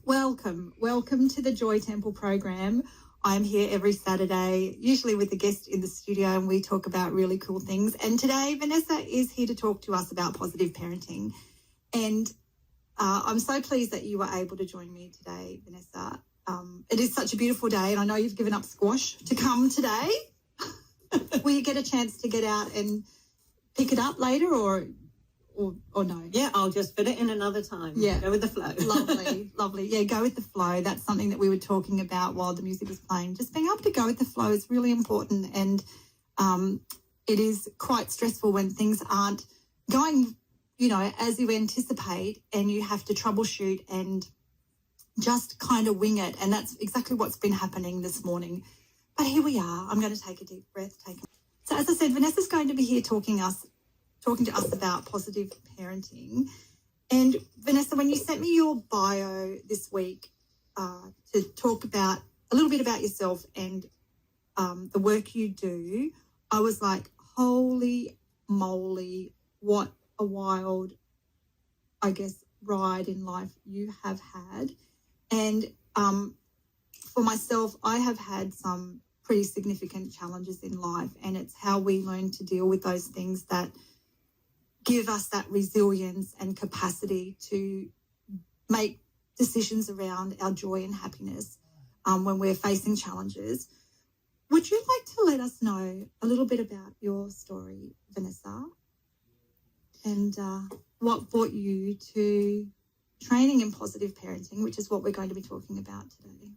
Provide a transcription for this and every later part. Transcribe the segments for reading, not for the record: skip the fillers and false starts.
Welcome to the Joy Temple program. I'm here every Saturday, usually with a guest in the studio, and we talk about really cool things. And today, Vanessa is here to talk to us about positive parenting. And I'm so pleased that you were able to join me today, Vanessa. It is such a beautiful day, and I know you've given up squash to come today. Will you get a chance to get out and pick it up later, or no? Yeah, I'll just fit it in another time. Yeah. Go with the flow. Lovely. Yeah, go with the flow. That's something that we were talking about while the music was playing. Just being able to go with the flow is really important, and it is quite stressful when things aren't going, as you anticipate, and you have to troubleshoot and just kind of wing it. And that's exactly what's been happening this morning. But here we are. I'm going to take a deep breath. So as I said, Vanessa's going to be here talking to us about positive parenting. And Vanessa, when you sent me your bio this week to talk about a little bit about yourself and the work you do, I was like, holy moly, what a wild, ride in life you have had. And for myself, I have had some pretty significant challenges in life, and it's how we learn to deal with those things that give us that resilience and capacity to make decisions around our joy and happiness when we're facing challenges. Would you like to let us know a little bit about your story, Vanessa, and what brought you to training in positive parenting, which is what we're going to be talking about today?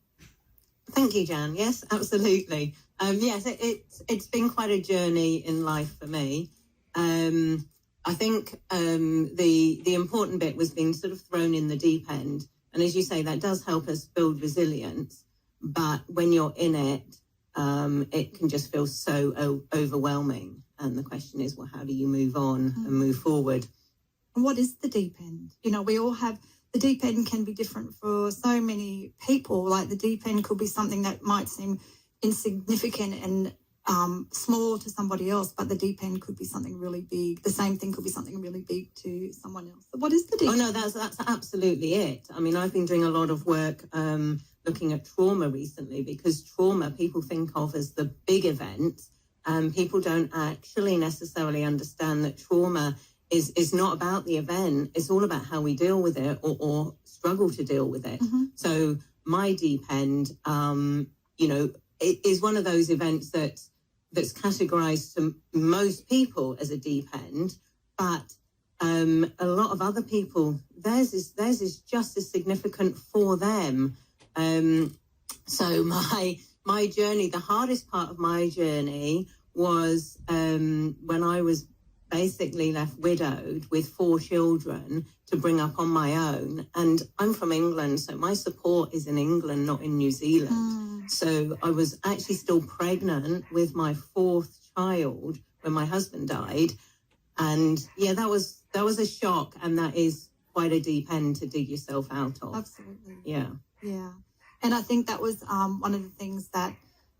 Thank you, Jan. Yes, absolutely. Yes, it's been quite a journey in life for me. I think the important bit was being sort of thrown in the deep end. And as you say, that does help us build resilience. But when you're in it, it can just feel so overwhelming. And the question is, well, how do you move on and move forward? And what is the deep end? We all have, the deep end can be different for so many people. Like the deep end could be something that might seem insignificant and small to somebody else, but the deep end could be something really big. The same thing could be something really big to someone else. So what is the deep end? Oh, no, that's absolutely it. I mean, I've been doing a lot of work looking at trauma recently, because trauma people think of as the big event, and people don't actually necessarily understand that trauma is not about the event. It's all about how we deal with it or struggle to deal with it. Mm-hmm. So my deep end, it is one of those events that's categorized to most people as a deep end, but a lot of other people, theirs is just as significant for them. So my journey, the hardest part of my journey was when I was basically left widowed with 4 children to bring up on my own. And I'm from England, so my support is in England, not in New Zealand. So I was actually still pregnant with my 4th child when my husband died. And yeah, that was a shock, and that is quite a deep end to dig yourself out of. Absolutely. Yeah. Yeah. And I think that was one of the things that,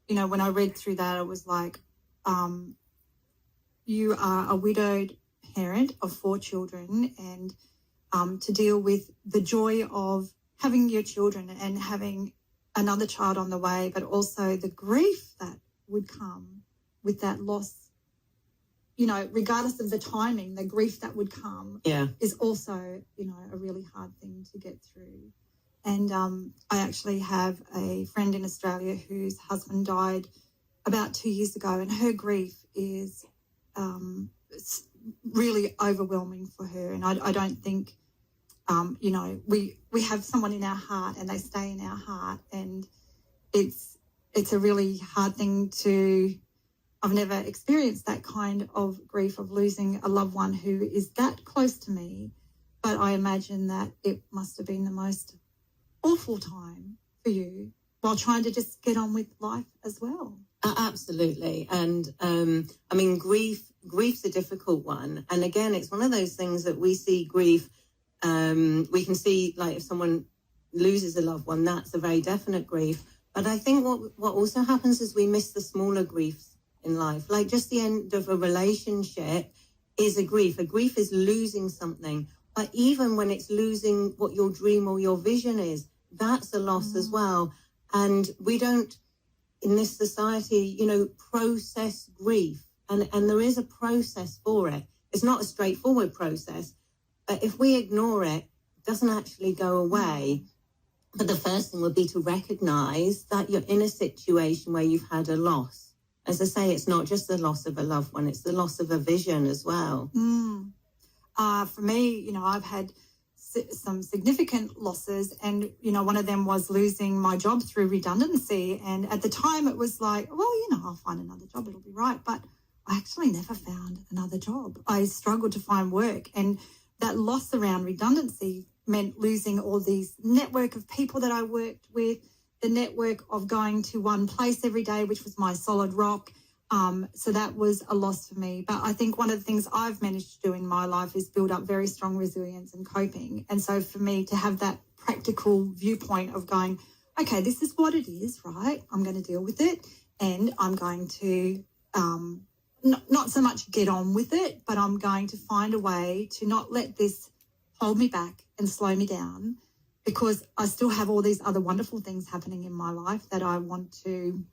when I read through that, I was like, you are a widowed parent of 4 children, and to deal with the joy of having your children and having another child on the way, but also the grief that would come with that loss, regardless of the timing, the grief that would come is also, a really hard thing to get through. And I actually have a friend in Australia whose husband died about 2 years ago, and her grief is it's really overwhelming for her. And I don't think, we have someone in our heart and they stay in our heart, and it's a really hard thing I've never experienced that kind of grief of losing a loved one who is that close to me, but I imagine that it must have been the most awful time for you while trying to just get on with life as well. Absolutely. And grief's a difficult one. And again, it's one of those things that we see grief. We can see, like, if someone loses a loved one, that's a very definite grief. But I think what also happens is we miss the smaller griefs in life. Like just the end of a relationship is a grief. A grief is losing something. But even when it's losing what your dream or your vision is, that's a loss as well. And we don't, in this society, process grief. And there is a process for it. It's not a straightforward process. But if we ignore it, it doesn't actually go away. But the first thing would be to recognise that you're in a situation where you've had a loss. As I say, it's not just the loss of a loved one, it's the loss of a vision as well. For me, I've had some significant losses, and, one of them was losing my job through redundancy. And at the time it was like, well, I'll find another job, it'll be right. But I actually never found another job. I struggled to find work, and that loss around redundancy meant losing all these network of people that I worked with, the network of going to one place every day, which was my solid rock. So that was a loss for me. But I think one of the things I've managed to do in my life is build up very strong resilience and coping. And so for me to have that practical viewpoint of going, okay, this is what it is, right? I'm going to deal with it, and I'm going to not so much get on with it, but I'm going to find a way to not let this hold me back and slow me down, because I still have all these other wonderful things happening in my life that I want to,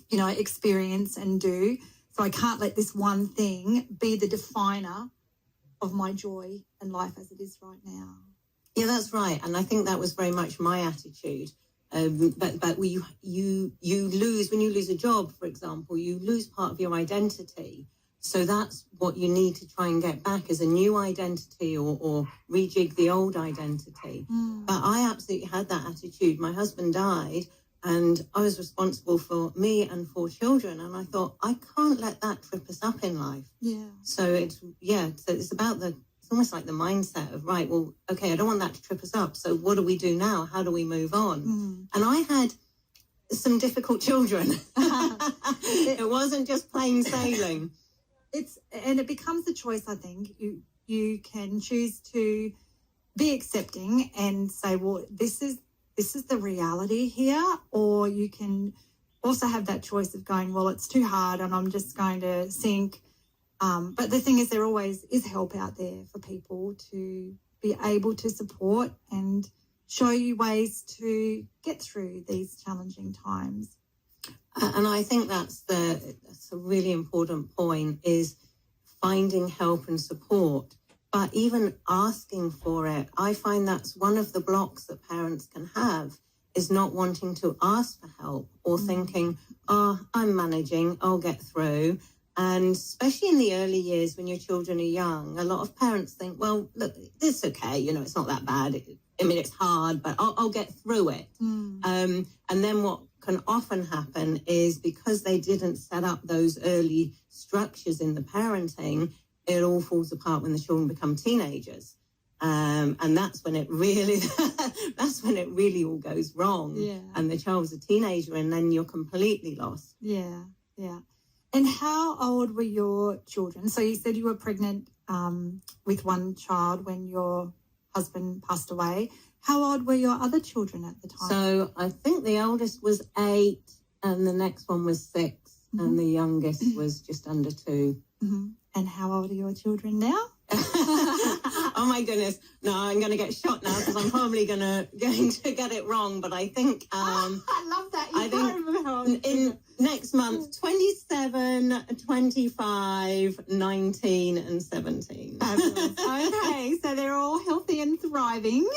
experience and do. So I can't let this one thing be the definer of my joy and life as it is right now. Yeah, that's right. And I think that was very much my attitude. But you lose, when you lose a job, for example, you lose part of your identity. So that's what you need to try and get back, is a new identity or rejig the old identity. But I absolutely had that attitude. My husband died, and I was responsible for me and 4 children. And I thought, I can't let that trip us up in life. So it's about it's almost like the mindset of, right, well, okay, I don't want that to trip us up. So what do we do now? How do we move on? And I had some difficult children. It wasn't just plain sailing. It becomes a choice, I think. You can choose to be accepting and say, well, this is the reality here, or you can also have that choice of going, well, it's too hard and I'm just going to sink. But the thing is, there always is help out there for people to be able to support and show you ways to get through these challenging times. And I think that's a really important point, is finding help and support. But even asking for it, I find that's one of the blocks that parents can have, is not wanting to ask for help, or thinking, oh, I'm managing, I'll get through. And especially in the early years when your children are young, a lot of parents think, well, look, it's okay, it's not that bad. It's hard, but I'll get through it. And then what can often happen is, because they didn't set up those early structures in the parenting, it all falls apart when the children become teenagers. And that's when it really all goes wrong. Yeah. And the child's a teenager, and then you're completely lost. Yeah. And how old were your children? So you said you were pregnant with one child when your husband passed away. How old were your other children at the time? So I think the oldest was 8, and the next one was 6, and the youngest was just under 2. And how old are your children now? Oh my goodness! No, I'm going to get shot now, because I'm probably going to get it wrong. But I think I love that. I think in next month, 27, 25, 19, and 17. Okay, so they're all healthy and thriving.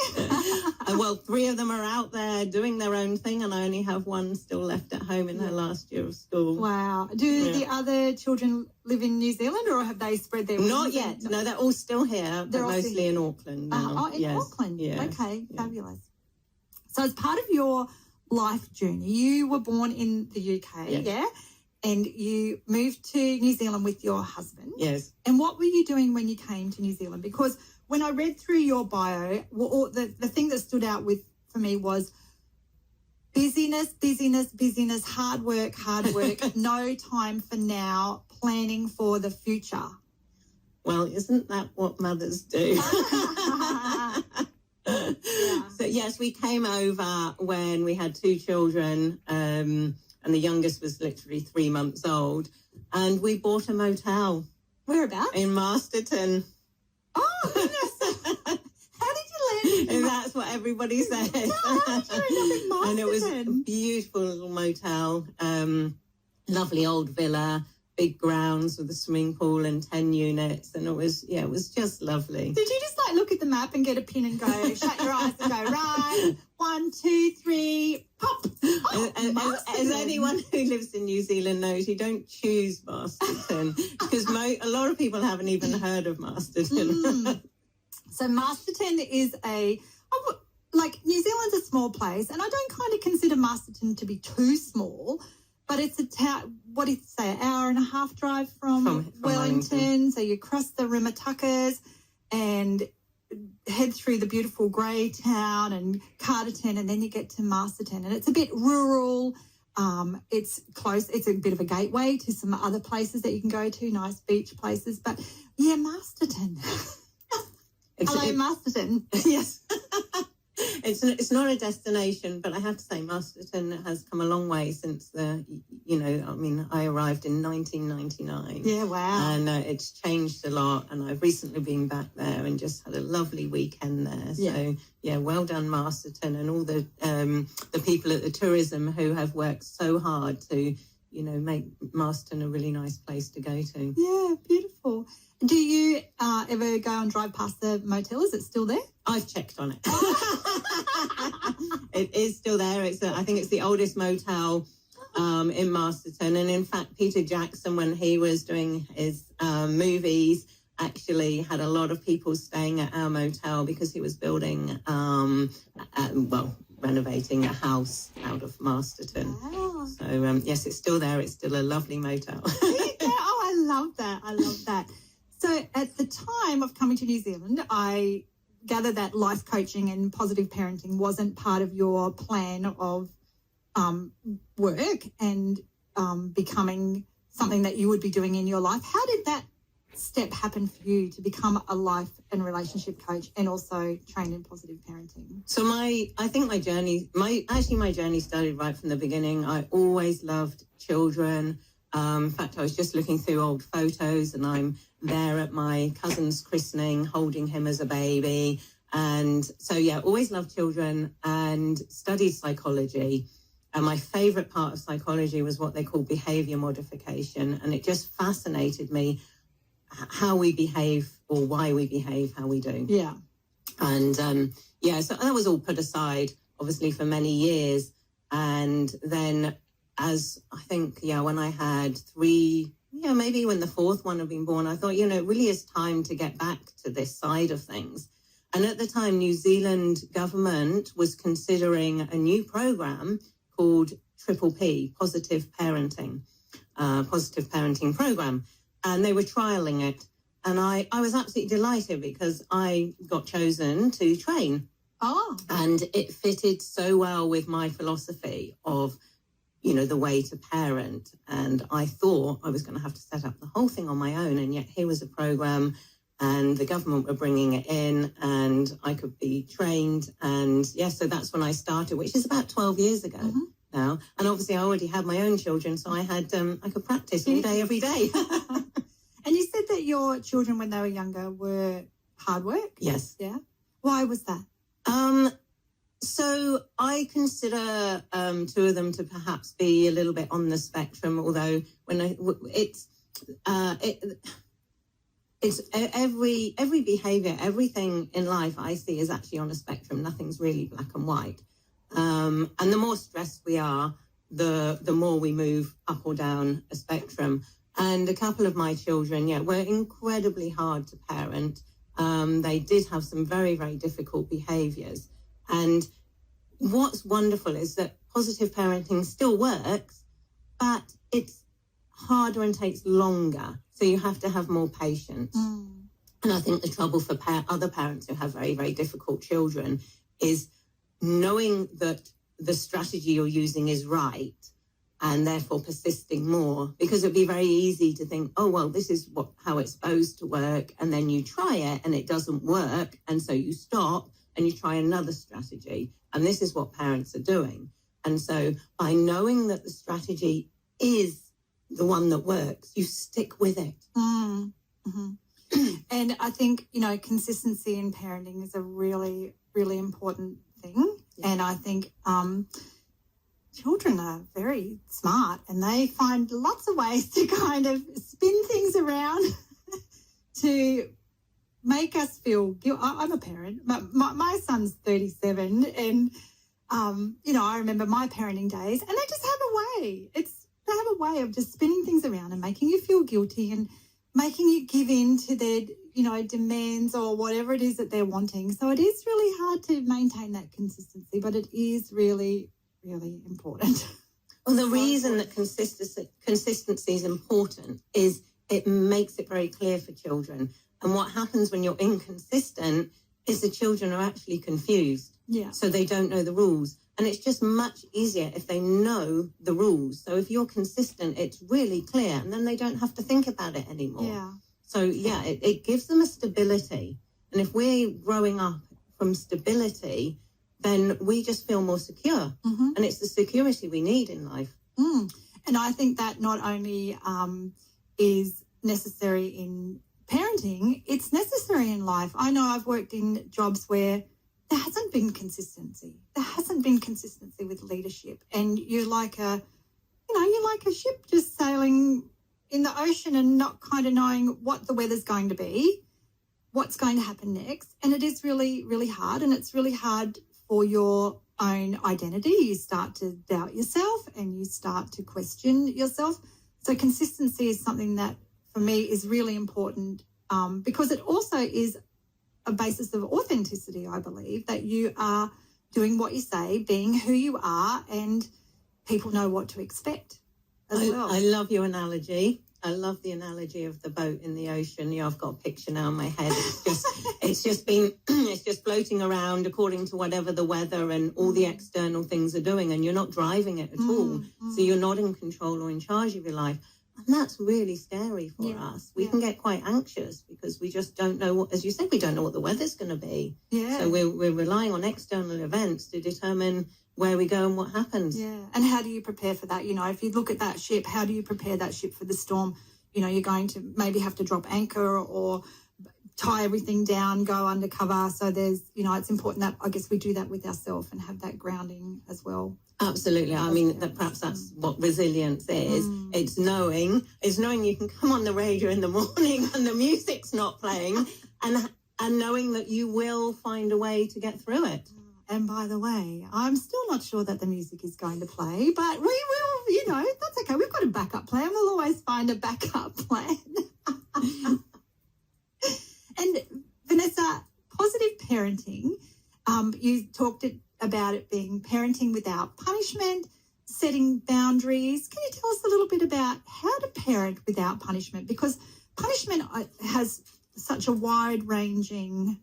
Well, 3 of them are out there doing their own thing, and I only have one still left at home in her last year of school. Wow. Do the other children live in New Zealand, or have they spread their wings? Not yet. No, they're all still here, but mostly in Auckland now. In Auckland. Yes. Okay, fabulous. So as part of your life journey, you were born in the UK, and you moved to New Zealand with your husband. Yes. And what were you doing when you came to New Zealand? Because when I read through your bio, the thing that stood out for me was busyness, hard work, no time for now, planning for the future. Well, isn't that what mothers do? So, yes, we came over when we had 2 children, and the youngest was literally 3 months old, and we bought a motel. Whereabouts? In Masterton. Oh, goodness. How did you land in That's what everybody says. And it was a beautiful little motel, lovely old villa, big grounds with a swimming pool and 10 units. And it was just lovely. Did you just like look at the map and get a pin and go, shut your eyes and go, right, 1, 2, 3, pop. As anyone who lives in New Zealand knows, you don't choose Masterton because a lot of people haven't even heard of Masterton. So Masterton is New Zealand's a small place, and I don't kind of consider Masterton to be too small, but it's a town, what did you say, an hour and a half drive from Wellington. So you cross the Rimatukas and head through the beautiful Grey Town and Carterton, and then you get to Masterton. And it's a bit rural. It's close. It's a bit of a gateway to some other places that you can go to, nice beach places. But, yeah, Masterton. Hello, Masterton. Yes. It's not a destination, but I have to say Masterton has come a long way since I arrived in 1999. Yeah, wow. And it's changed a lot, and I've recently been back there and just had a lovely weekend there. Yeah. So, yeah, well done, Masterton, and all the people at the tourism who have worked so hard to, make Masterton a really nice place to go to. Yeah, beautiful. Do you ever go and drive past the motel? Is it still there? I've checked on it. It is still there. I think it's the oldest motel in Masterton. And in fact, Peter Jackson, when he was doing his movies, actually had a lot of people staying at our motel because he was building, renovating a house out of Masterton. Wow. So, yes, it's still there. It's still a lovely motel. Oh, I love that. I love that. So at the time of coming to New Zealand, I gather that life coaching and positive parenting wasn't part of your plan of work and becoming something that you would be doing in your life. How did that step happen for you to become a life and relationship coach and also trained in positive parenting? So my journey started right from the beginning. I always loved children. In fact, I was just looking through old photos and I'm there at my cousin's christening, holding him as a baby. And so, yeah, always loved children and studied psychology. And my favourite part of psychology was what they call behaviour modification. And it just fascinated me how we behave or why we behave how we do. Yeah. And, so that was all put aside, obviously, for many years. And then when I had 3, maybe when the 4th one had been born, I thought, it really is time to get back to this side of things. And at the time, New Zealand government was considering a new program called P, Positive Parenting Program. And they were trialing it. And I was absolutely delighted because I got chosen to train. Oh. And it fitted so well with my philosophy of, the way to parent. And I thought I was going to have to set up the whole thing on my own. And yet here was a program and the government were bringing it in and I could be trained. And so that's when I started, which is about 12 years ago now. And obviously I already had my own children. So I had, I could practice all day, every day. And you said that your children, when they were younger, were hard work? Yes. Yeah. Why was that? So I consider 2 of them to perhaps be a little bit on the spectrum, although it's every behaviour, everything in life I see is actually on a spectrum. Nothing's really black and white. And the more stressed we are, the more we move up or down a spectrum. And a couple of my children, were incredibly hard to parent. They did have some very, very difficult behaviours. And what's wonderful is that positive parenting still works, but it's harder and takes longer. So you have to have more patience. And I think the trouble for other parents who have very, very difficult children is knowing that the strategy you're using is right and therefore persisting more, because it'd be very easy to think, oh, well, this is how it's supposed to work. And then you try it and it doesn't work. And so you stop and you try another strategy. And this is what parents are doing. And so by knowing that the strategy is the one that works, you stick with it. Mm-hmm. And I think, consistency in parenting is a really really important thing. Yeah. And I think children are very smart and they find lots of ways to kind of spin things around to make us feel guilty. I'm a parent. My son's 37 and, I remember my parenting days and they just have a way. They have a way of just spinning things around and making you feel guilty and making you give in to their, demands or whatever it is that they're wanting. So it is really hard to maintain that consistency, but it is really, really important. Well, the reason that consistency is important is it makes it very clear for children. And what happens when you're inconsistent is the children are actually confused. Yeah. So they don't know the rules. And it's just much easier if they know the rules. So if you're consistent, it's really clear. And then they don't have to think about it anymore. Yeah. So, yeah, it gives them a stability. And if we're growing up from stability, then we just feel more secure. Mm-hmm. And it's the security we need in life. And I think that not only is necessary in parenting, it's necessary in life. I know I've worked in jobs where there hasn't been consistency. There hasn't been consistency with leadership. And you're like a ship just sailing in the ocean and not kind of knowing what the weather's going to be, what's going to happen next. And it is really, really hard. And it's really hard for your own identity. You start to doubt yourself and you start to question yourself. So consistency is something that for me is really important because it also is a basis of authenticity, I believe, that you are doing what you say, being who you are, and people know what to expect as well. I love your analogy. I love the analogy of the boat in the ocean. I've got a picture now in my head. It's just floating around according to whatever the weather and all the external things are doing, and you're not driving it at all. So you're not in control or in charge of your life. And that's really scary for us. We can get quite anxious because we just don't know what, as you said, we don't know what the weather's going to be. Yeah. So we're relying on external events to determine where we go and what happens. Yeah. And how do you prepare for that? If you look at that ship, how do you prepare that ship for the storm? You're going to maybe have to drop anchor or tie everything down, go undercover. So there's, it's important that I guess we do that with ourselves and have that grounding as well. Absolutely. I mean, perhaps that's what resilience is. It's knowing you can come on the radio in the morning and the music's not playing and knowing that you will find a way to get through it. And by the way, I'm still not sure that the music is going to play, but we will, that's okay. We've got a backup plan. We'll always find a backup plan. And Vanessa, positive parenting, you talked about it being parenting without punishment, setting boundaries. Can you tell us a little bit about how to parent without punishment? Because punishment has such a wide-ranging,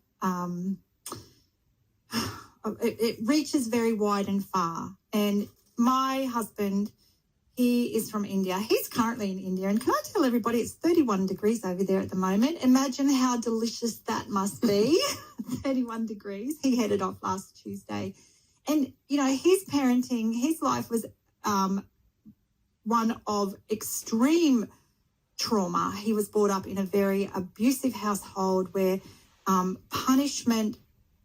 it reaches very wide and far. And my husband, he is from India. He's currently in India. And can I tell everybody it's 31 degrees over there at the moment? Imagine how delicious that must be. 31 degrees. He headed off last Tuesday. And, his parenting, his life was one of extreme trauma. He was brought up in a very abusive household where punishment,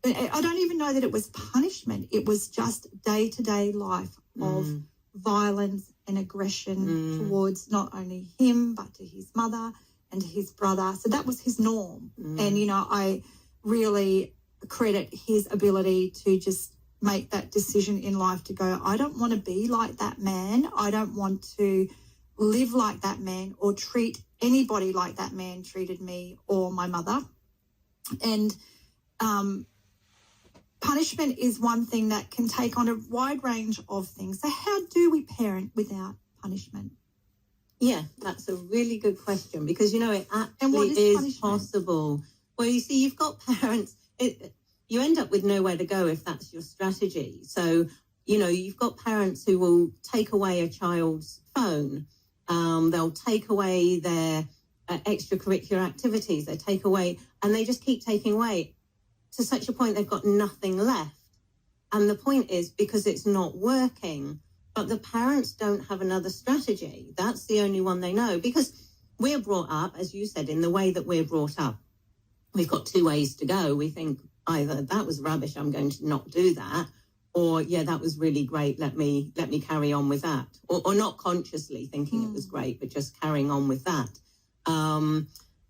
I don't even know that it was punishment. It was just day-to-day life of violence and aggression towards not only him but to his mother and to his brother. So that was his norm. And, I really credit his ability to just make that decision in life to go, I don't want to be like that man. I don't want to live like that man or treat anybody like that man treated me or my mother. And punishment is one thing that can take on a wide range of things. So how do we parent without punishment? Yeah, that's a really good question because, it actually is possible. Well, you see, you've got parents, you end up with nowhere to go if that's your strategy. So, you've got parents who will take away a child's phone. They'll take away their extracurricular activities. They take away, and they just keep taking away to such a point they've got nothing left. And the point is because it's not working, but the parents don't have another strategy. That's the only one they know because we're brought up, as you said, in the way that we're brought up. We've got two ways to go. We think either that was rubbish, I'm going to not do that, or yeah, that was really great, let me carry on with that, or not consciously thinking it was great, but just carrying on with that.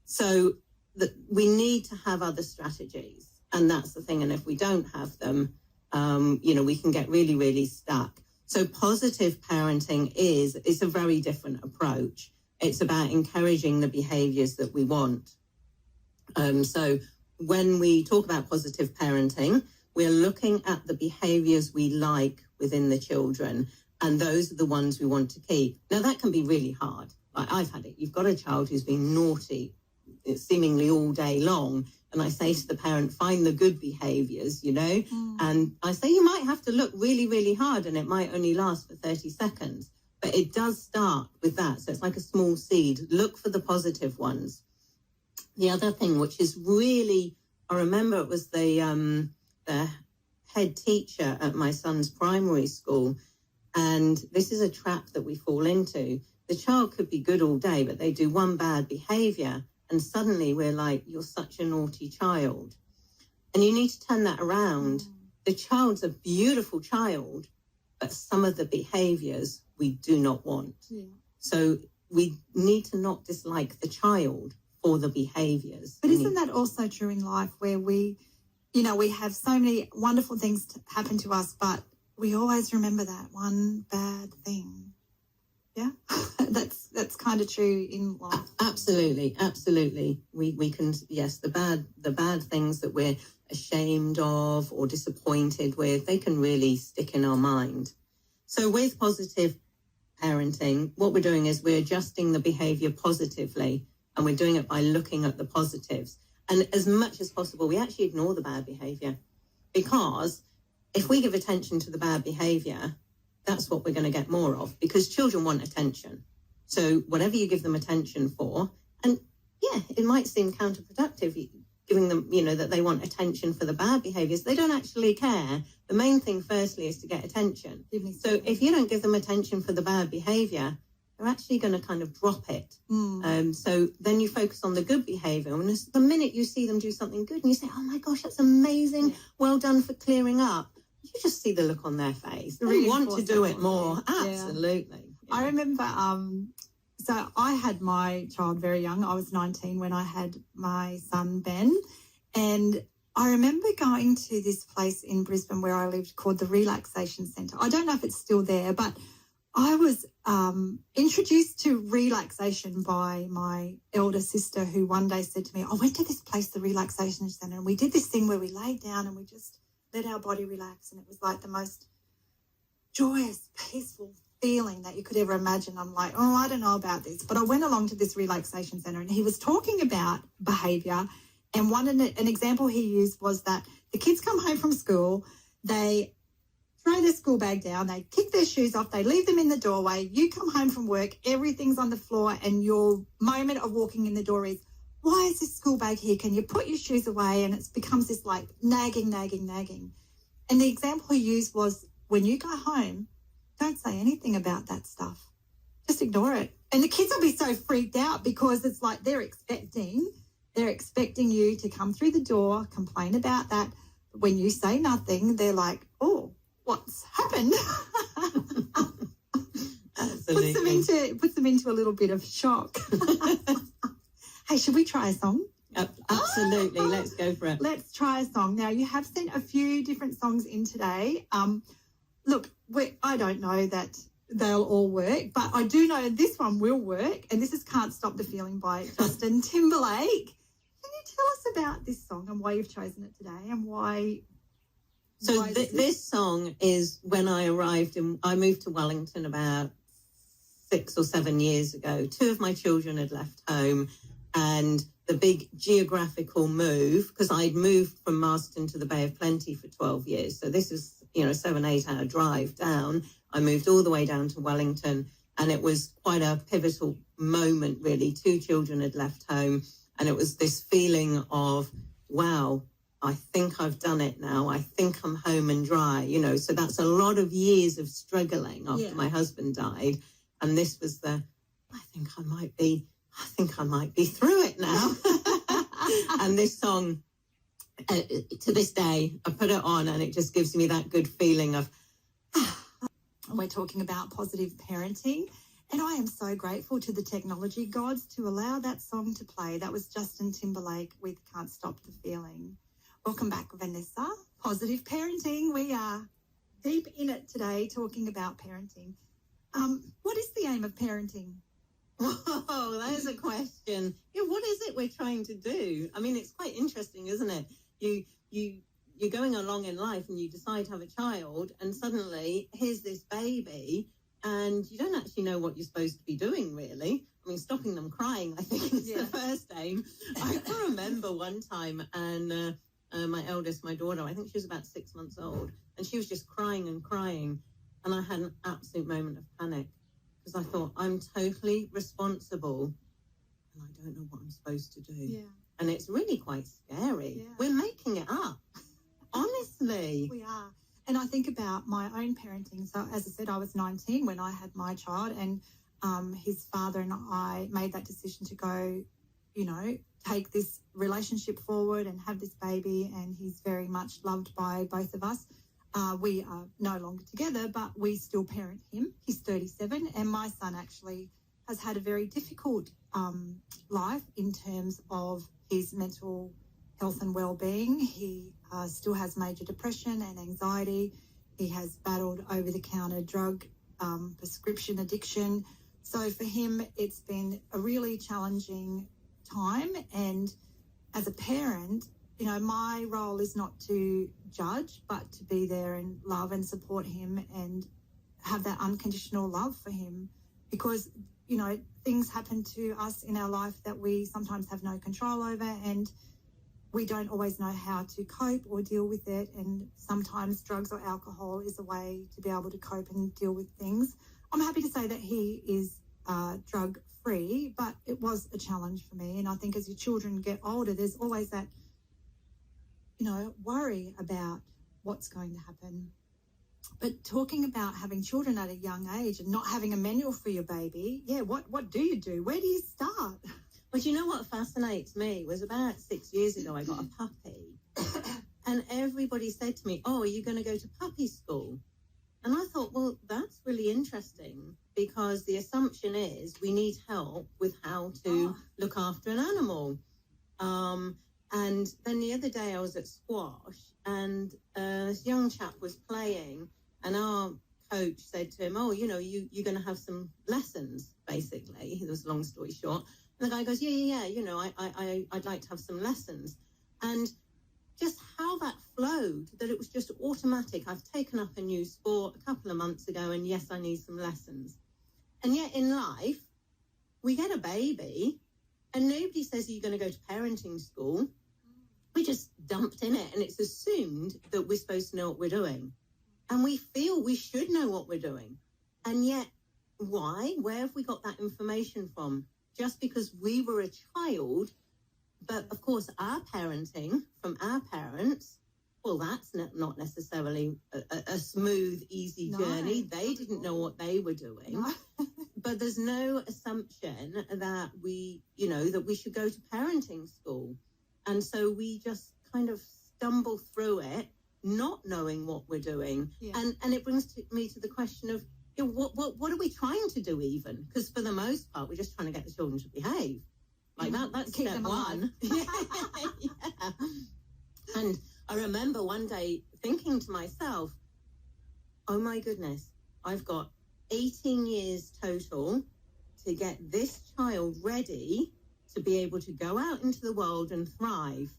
So that we need to have other strategies, and that's the thing. And if we don't have them, we can get really, really stuck. So positive parenting is a very different approach. It's about encouraging the behaviors that we want. So when we talk about positive parenting, we're looking at the behaviors we like within the children, and those are the ones we want to keep. Now, that can be really hard. Like, I've had it. You've got a child who's been naughty seemingly all day long, and I say to the parent, find the good behaviors, and I say you might have to look really, really hard, and it might only last for 30 seconds. But it does start with that. So it's like a small seed. Look for the positive ones. The other thing, which is really, I remember it was the head teacher at my son's primary school. And this is a trap that we fall into. The child could be good all day, but they do one bad behavior, and suddenly we're like, you're such a naughty child. And you need to turn that around. The child's a beautiful child, but some of the behaviors we do not want. Yeah. So we need to not dislike the child for the behaviors. But isn't that also true in life, where we have so many wonderful things happen to us, but we always remember that one bad thing? Yeah, that's kind of true in life. Absolutely. We can, yes, the bad things that we're ashamed of or disappointed with, they can really stick in our mind. So with positive parenting, what we're doing is we're adjusting the behavior positively, and we're doing it by looking at the positives. And as much as possible, we actually ignore the bad behavior, because if we give attention to the bad behavior, that's what we're going to get more of, because children want attention. So whatever you give them attention for, and yeah, it might seem counterproductive giving them, that they want attention for the bad behaviors. They don't actually care. The main thing, firstly, is to get attention. So if you don't give them attention for the bad behavior, they're actually going to kind of drop it. So then you focus on the good behavior. And the minute you see them do something good and you say, oh my gosh, that's amazing. Yeah. Well done for clearing up. You just see the look on their face. They want to do it more. Absolutely. Yeah. I remember, so I had my child very young. I was 19 when I had my son, Ben. And I remember going to this place in Brisbane where I lived called the Relaxation Centre. I don't know if it's still there, but I was introduced to relaxation by my elder sister, who one day said to me, I went to this place, the Relaxation Centre, and we did this thing where we laid down and we just let our body relax, and it was like the most joyous, peaceful feeling that you could ever imagine. I'm like, oh, I don't know about this. But I went along to this relaxation centre, and he was talking about behaviour, and an example he used was that the kids come home from school, they throw their school bag down, they kick their shoes off, they leave them in the doorway, you come home from work, everything's on the floor, and your moment of walking in the door is, why is this school bag here? Can you put your shoes away? And it becomes this like nagging. And the example he used was, when you go home, don't say anything about that stuff. Just ignore it. And the kids will be so freaked out, because it's like they're expecting you to come through the door, complain about that. When you say nothing, they're like, oh, what's happened? Absolutely. Puts them into a little bit of shock. Hey, should we try a song? Absolutely. Let's go for it. Let's try a song. Now, you have sent a few different songs in today. Look, I don't know that they'll all work, but I do know this one will work, and this is Can't Stop the Feeling by Justin Timberlake. Can you tell us about this song and why you've chosen it today, and why? So this song is when I moved to Wellington about 6 or 7 years ago. 2 of my children had left home, and the big geographical move, because I'd moved from Marston to the Bay of Plenty for 12 years. So this is, 7-8 hour drive down. I moved all the way down to Wellington, and it was quite a pivotal moment, really. 2 children had left home, and it was this feeling of, wow, I think I've done it now. I think I'm home and dry, So that's a lot of years of struggling after my husband died. And this was I think I might be through it now. And this song to this day, I put it on and it just gives me that good feeling of... We're talking about positive parenting, and I am so grateful to the technology gods to allow that song to play. That was Justin Timberlake with Can't Stop the Feeling. Welcome back, Vanessa. Positive parenting. We are deep in it today talking about parenting. What is the aim of parenting? Whoa, that is a question. Yeah, what is it we're trying to do? I mean, it's quite interesting, isn't it? You're going along in life and you decide to have a child, and suddenly here's this baby, and you don't actually know what you're supposed to be doing, really. I mean, stopping them crying, I think, is the first aim. I can remember one time, and my eldest, my daughter, I think she was about 6 months old, and she was just crying and crying, and I had an absolute moment of panic. Because I thought, I'm totally responsible and I don't know what I'm supposed to do. Yeah. And it's really quite scary. Yeah. We're making it up. Honestly. We are. And I think about my own parenting. So as I said, I was 19 when I had my child, and his father and I made that decision to go, you know, take this relationship forward and have this baby. And he's very much loved by both of us. We are no longer together, but we still parent him. He's 37, and my son actually has had a very difficult life in terms of his mental health and well-being. He still has major depression and anxiety. He has battled over-the-counter drug prescription addiction. So for him, it's been a really challenging time. And as a parent, you know, my role is not to judge, but to be there and love and support him and have that unconditional love for him, because, you know, things happen to us in our life that we sometimes have no control over, and we don't always know how to cope or deal with it. And sometimes drugs or alcohol is a way to be able to cope and deal with things. I'm happy to say that he is drug-free, but it was a challenge for me. And I think as your children get older, there's always that, you know, worry about what's going to happen. But talking about having children at a young age and not having a manual for your baby, what do you do? Where do you start? Well, you know what fascinates me was about 6 years ago, I got a puppy. And everybody said to me, oh, are you going to go to puppy school? And I thought, well, that's really interesting, because the assumption is we need help with how to look after an animal. And then the other day I was at squash, and this young chap was playing, and our coach said to him, oh, you know, you're going to have some lessons, basically. It was a long story short. And the guy goes, yeah, you know, I'd like to have some lessons. And just how that flowed, that it was just automatic. I've taken up a new sport a couple of months ago, and yes, I need some lessons. And yet in life, we get a baby, and nobody says, are you going to go to parenting school? We just dumped in it, and it's assumed that we're supposed to know what we're doing. And we feel we should know what we're doing. And yet, why? Where have we got that information from? Just because we were a child, but of course our parenting from our parents, well, that's not necessarily a smooth, easy journey. They didn't know what they were doing. No. But there's no assumption that we should go to parenting school. And so we just kind of stumble through it, not knowing what we're doing. Yeah. And it brings me to the question of, you know, what are we trying to do even? Because for the most part, we're just trying to get the children to behave. Like that's keep step one. Yeah. And I remember one day thinking to myself, oh my goodness, I've got 18 years total to get this child ready to be able to go out into the world and thrive.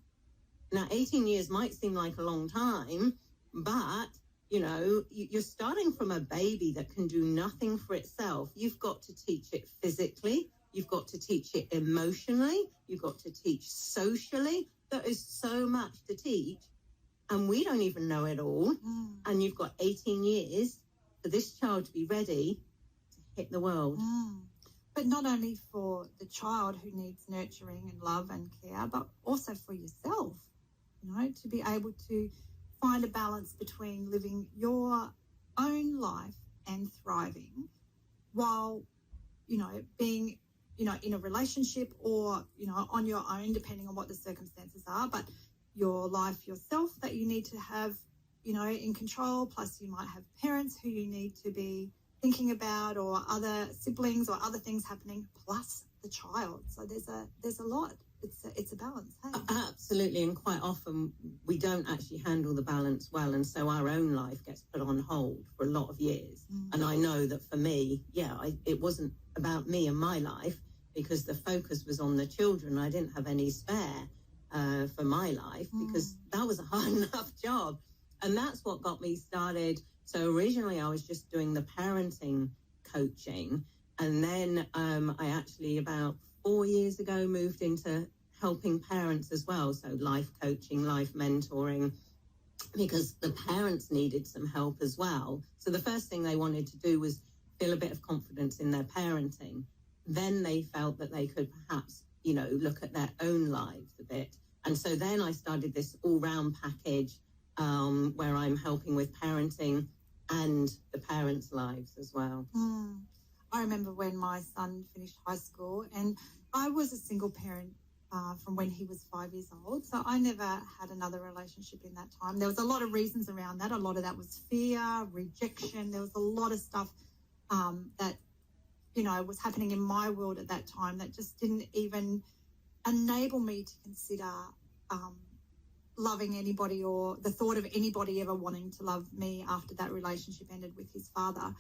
Now, 18 years might seem like a long time, but, you know, you're starting from a baby that can do nothing for itself. You've got to teach it physically. You've got to teach it emotionally. You've got to teach socially. There is so much to teach, and we don't even know it all. And you've got 18 years for this child to be ready to hit the world. But not only for the child who needs nurturing and love and care, but also for yourself, you know, to be able to find a balance between living your own life and thriving while, you know, being, you know, in a relationship or, you know, on your own, depending on what the circumstances are. But your life yourself that you need to have, in control, plus you might have parents who you need to be thinking about, or other siblings or other things happening, plus the child. So there's a lot. It's a balance. Hey? Absolutely, and quite often we don't actually handle the balance well, and so our own life gets put on hold for a lot of years. And I know that for me, it wasn't about me and my life, because the focus was on the children. I didn't have any spare for my life, because that was a hard enough job. And that's what got me started. So originally I was just doing the parenting coaching, and then I actually about 4 years ago moved into helping parents as well. So life coaching, life mentoring, because the parents needed some help as well. So the first thing they wanted to do was feel a bit of confidence in their parenting. Then they felt that they could perhaps, look at their own lives a bit. And so then I started this all-round package where I'm helping with parenting and the parents' lives as well. I remember when my son finished high school, and I was a single parent from when he was 5 years old. So I never had another relationship in that time. There was a lot of reasons around that. A lot of that was fear, rejection. There was a lot of stuff that, was happening in my world at that time that just didn't even enable me to consider loving anybody, or the thought of anybody ever wanting to love me after that relationship ended with his father.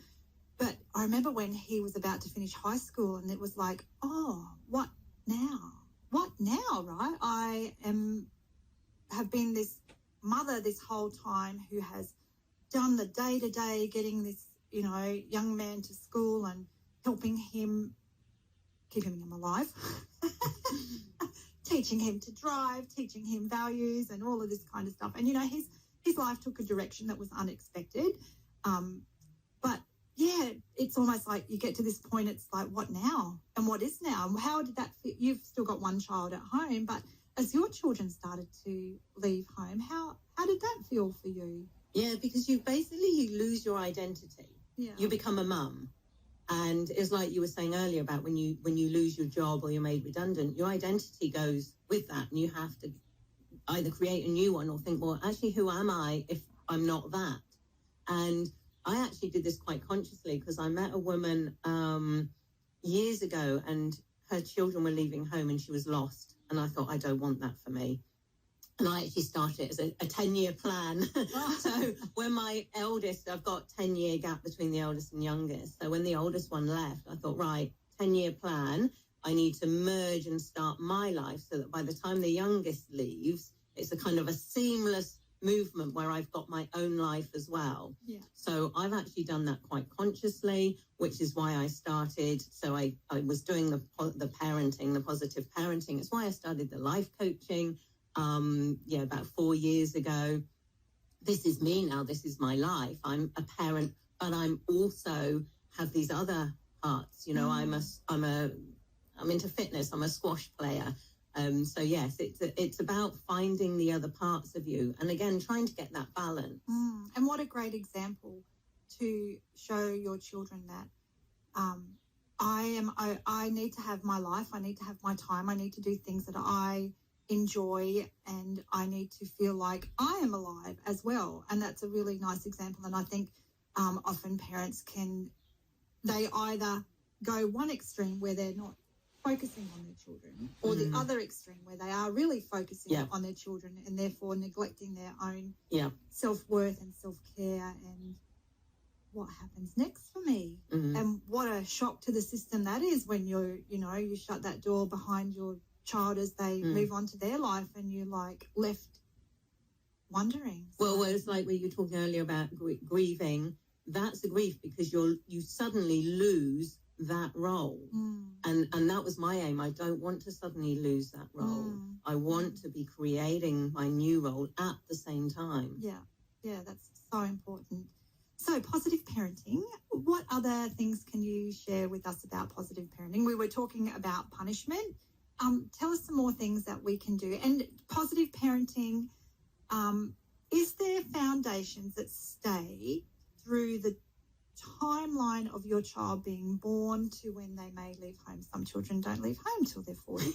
But I remember when he was about to finish high school, and it was like, oh, what now? What now, right? I have been this mother this whole time who has done the day-to-day, getting this, young man to school and helping him, keeping him alive, teaching him to drive, teaching him values and all of this kind of stuff. And, his life took a direction that was unexpected. But, yeah, it's almost like you get to this point, it's like, what now? And what is now? And how did that fit? You've still got one child at home, but as your children started to leave home, how did that feel for you? Yeah, because you lose your identity. Yeah. You become a mum. And it's like you were saying earlier about when you lose your job or you're made redundant, your identity goes with that, and you have to either create a new one or think, well, actually, who am I if I'm not that? And I actually did this quite consciously, because I met a woman years ago, and her children were leaving home and she was lost. And I thought, I don't want that for me. And I actually started it as a 10-year plan. So when my eldest, I've got 10-year gap between the eldest and youngest. So when the oldest one left, I thought, right, 10-year plan, I need to merge and start my life so that by the time the youngest leaves, it's a kind of a seamless movement where I've got my own life as well. Yeah. So I've actually done that quite consciously, which is why I started. So I was doing the parenting, the positive parenting. It's why I started the life coaching. About 4 years ago. This is me now. This is my life. I'm a parent, but I'm also have these other parts. I'm into fitness. I'm a squash player. So yes, it's about finding the other parts of you, and again, trying to get that balance. And what a great example to show your children that I need to have my life. I need to have my time. I need to do things that I enjoy, and I need to feel like I am alive as well. And that's a really nice example. And I think often parents they either go one extreme where they're not focusing on their children, or the other extreme where they are really focusing on their children and therefore neglecting their own self-worth and self-care. And what happens next for me? And what a shock to the system that is when you shut that door behind your child as they move on to their life, and you're like left wondering. Well, it's like when you were talking earlier about grieving. That's a grief, because you suddenly lose that role, and that was my aim. I don't want to suddenly lose that role. I want to be creating my new role at the same time. Yeah, that's so important. So positive parenting, what other things can you share with us about positive parenting? We were talking about punishment. Tell us some more things that we can do. And positive parenting, is there foundations that stay through the timeline of your child being born to when they may leave home? Some children don't leave home till they're 40.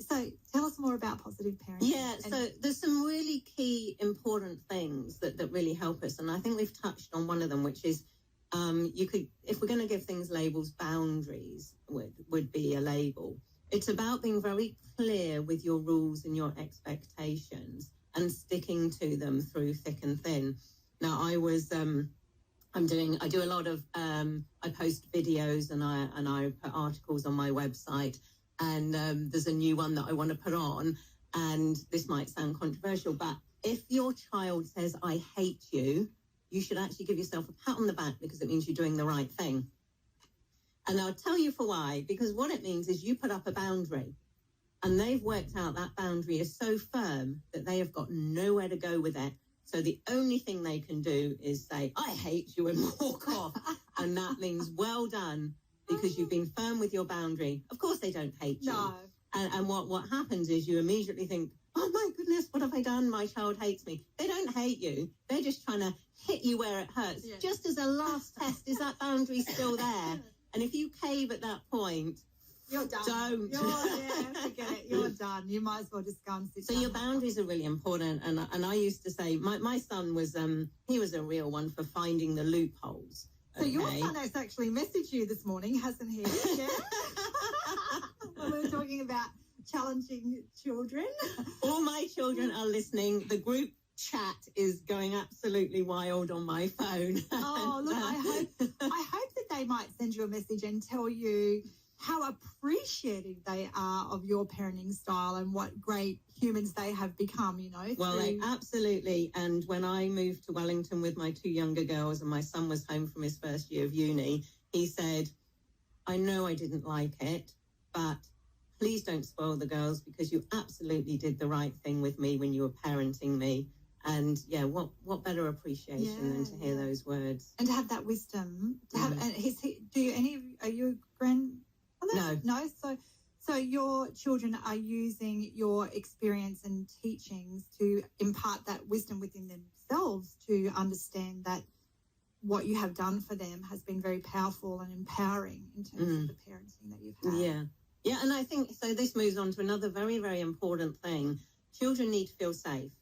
So more about positive parenting. Yeah, so there's some really key important things that really help us. And I think we've touched on one of them, which is if we're going to give things labels, boundaries would be a label. It's about being very clear with your rules and your expectations and sticking to them through thick and thin. Now, I do a lot of, I post videos and I put articles on my website, and there's a new one that I want to put on, and this might sound controversial, but if your child says, I hate you, you should actually give yourself a pat on the back, because it means you're doing the right thing. And I'll tell you for why, because what it means is you put up a boundary, and they've worked out that boundary is so firm that they have got nowhere to go with it. So the only thing they can do is say, I hate you, and walk off. And that means well done, because you've been firm with your boundary. Of course they don't hate you. No. And what happens is you immediately think, oh my goodness, what have I done? My child hates me. They don't hate you. They're just trying to hit you where it hurts. Yeah. Just as a last test, is that boundary still there? And if you cave at that point, you're done. Don't. Forget it. You're done. You might as well just go and sit down. So your boundaries are really important. And I used to say, my son was, he was a real one for finding the loopholes. So your son has actually messaged you this morning, hasn't he? Yeah. Well, we were talking about challenging children. All my children are listening. The group chat is going absolutely wild on my phone. Oh, look, I hope that they might send you a message and tell you how appreciative they are of your parenting style and what great humans they have become, you know. Well, absolutely. And when I moved to Wellington with my two younger girls and my son was home from his first year of uni, he said, I know I didn't like it, but please don't spoil the girls, because you absolutely did the right thing with me when you were parenting me. And yeah, what better appreciation than to hear those words. And to have that wisdom. To have, and are you a grandmother? No. So your children are using your experience and teachings to impart that wisdom within themselves, to understand that what you have done for them has been very powerful and empowering in terms of the parenting that you've had. Yeah, and I think, so this moves on to another very, very important thing. Children need to feel safe.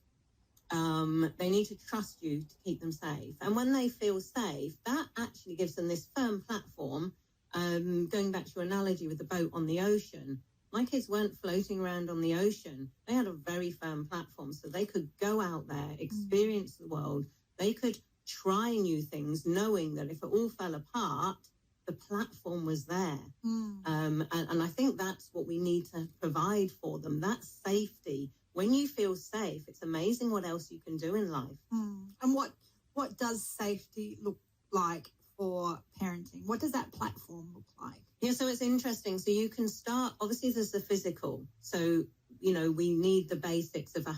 They need to trust you to keep them safe. And when they feel safe, that actually gives them this firm platform. Going back to your analogy with the boat on the ocean, my kids weren't floating around on the ocean. They had a very firm platform, so they could go out there, experience the world. They could try new things, knowing that if it all fell apart, the platform was there. And I think that's what we need to provide for them, that safety. When you feel safe, it's amazing what else you can do in life. And what does safety look like for parenting? What does that platform look like? Yeah, so it's interesting. So you can start, obviously there's the physical. So, you know, we need the basics of a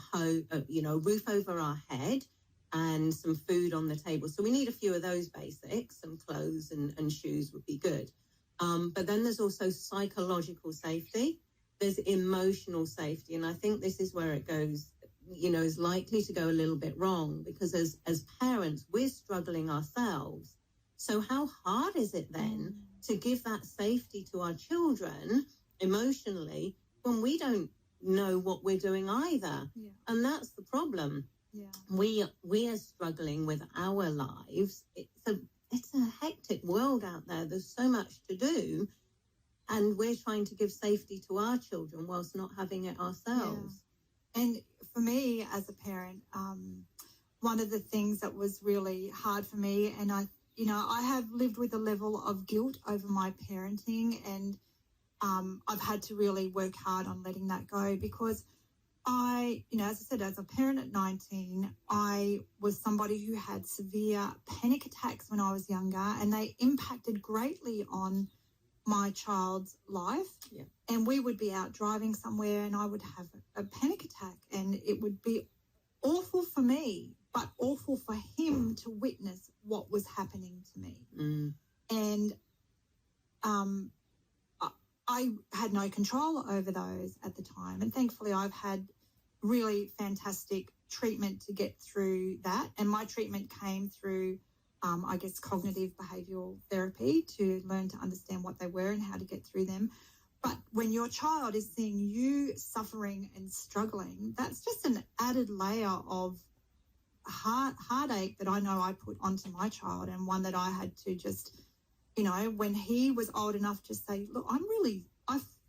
roof over our head and some food on the table. So we need a few of those basics. Some clothes and shoes would be good. But then there's also psychological safety. There's emotional safety. And I think this is where it goes, you know, is likely to go a little bit wrong, because as parents, we're struggling ourselves. So how hard is it then to give that safety to our children emotionally when we don't know what we're doing either? Yeah. And that's the problem. Yeah. We are struggling with our lives. It's a hectic world out there. There's so much to do. And we're trying to give safety to our children whilst not having it ourselves. Yeah. And for me as a parent, one of the things that was really hard for me, and I have lived with a level of guilt over my parenting, and I've had to really work hard on letting that go, because as I said, as a parent at 19, I was somebody who had severe panic attacks when I was younger, and they impacted greatly on my child's life. Yeah. And we would be out driving somewhere and I would have a panic attack, and it would be awful for me, but awful for him to witness what was happening to me. And I had no control over those at the time. And thankfully I've had really fantastic treatment to get through that. And my treatment came through, cognitive behavioural therapy, to learn to understand what they were and how to get through them. But when your child is seeing you suffering and struggling, that's just an added layer of heartache that I know I put onto my child, and one that I had to just, when he was old enough to say, look,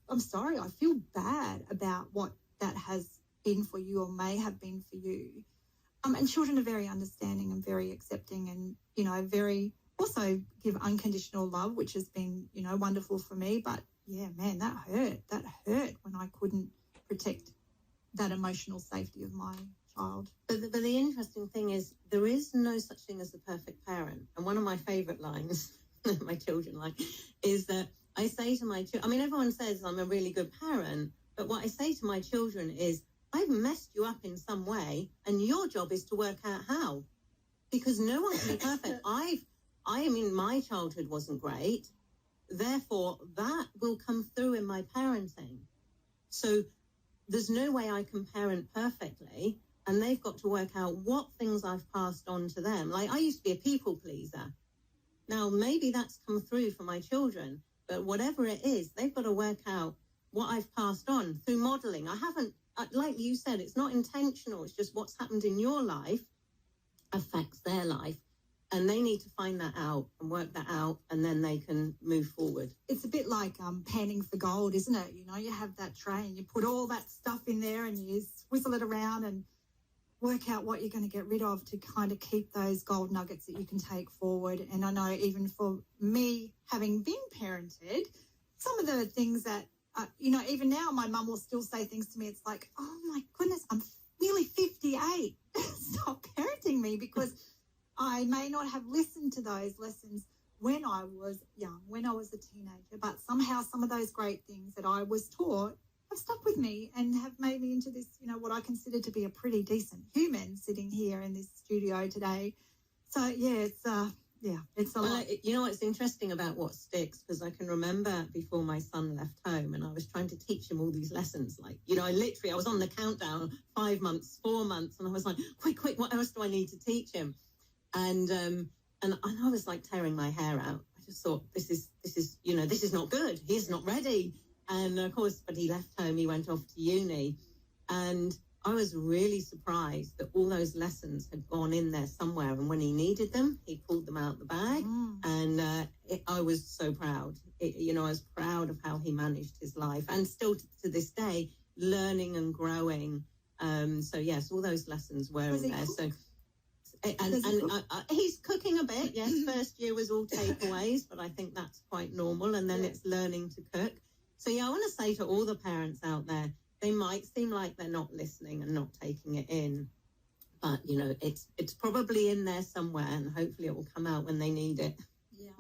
I'm sorry, I feel bad about what that has been for you or may have been for you. And children are very understanding and very accepting and, very also give unconditional love, which has been, wonderful for me. But yeah, man, that hurt when I couldn't protect that emotional safety of my child. But the interesting thing is there is no such thing as a perfect parent. And one of my favourite lines that my children like is that I say to my children, I mean, everyone says I'm a really good parent, but what I say to my children is, I've messed you up in some way, and your job is to work out how. Because no one can be perfect. I mean, my childhood wasn't great. Therefore, that will come through in my parenting. So there's no way I can parent perfectly, and they've got to work out what things I've passed on to them. Like, I used to be a people pleaser. Now, maybe that's come through for my children, but whatever it is, they've got to work out what I've passed on through modelling. I haven't, like you said, it's not intentional. It's just what's happened in your life affects their life. And they need to find that out and work that out, and then they can move forward. It's a bit like panning for gold, isn't it? You have that tray and you put all that stuff in there and you swizzle it around and work out what you're going to get rid of to kind of keep those gold nuggets that you can take forward. And I know even for me, having been parented, some of the things that, even now my mum will still say things to me. It's like, oh, my goodness, I'm nearly 58. Stop parenting me, because I may not have listened to those lessons when I was young, when I was a teenager, but somehow some of those great things that I was taught have stuck with me and have made me into this, what I consider to be a pretty decent human sitting here in this studio today. So, yeah, it's a lot. You know what's interesting about what sticks, because I can remember before my son left home and I was trying to teach him all these lessons. Like, I was on the countdown, 5 months, 4 months, and I was like, quick, what else do I need to teach him? And I was like tearing my hair out. I just thought, this is not good. He's not ready. And of course, but he left home, he went off to uni. And I was really surprised that all those lessons had gone in there somewhere. And when he needed them, he pulled them out the bag. And I was so proud. I was proud of how he managed his life. And still to this day, learning and growing. So yes, all those lessons were in there. So. And he's cooking a bit, yes. First year was all takeaways, but I think that's quite normal. And then it's learning to cook. So, I want to say to all the parents out there, they might seem like they're not listening and not taking it in. But, it's probably in there somewhere, and hopefully it will come out when they need it. Yeah.